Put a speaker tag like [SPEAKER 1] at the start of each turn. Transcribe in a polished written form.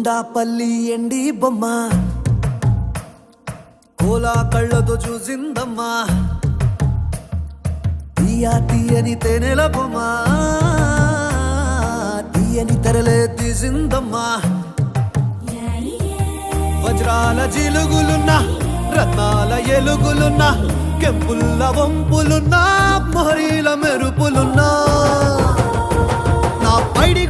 [SPEAKER 1] గుండాపల్లి ఎండి బొమ్మ కోలా కళ్ళతో చూసిందమ్మా తీయని తేనెల బొమ్మ తీయని తెరలే తీసిందమ్మా వజ్రాల జిలుగులున్నా రత్నాల ఎలుగులున్నా కెంపుల్ల వంపులున్నా మొహరీల మెరుపులున్నా నా పైడి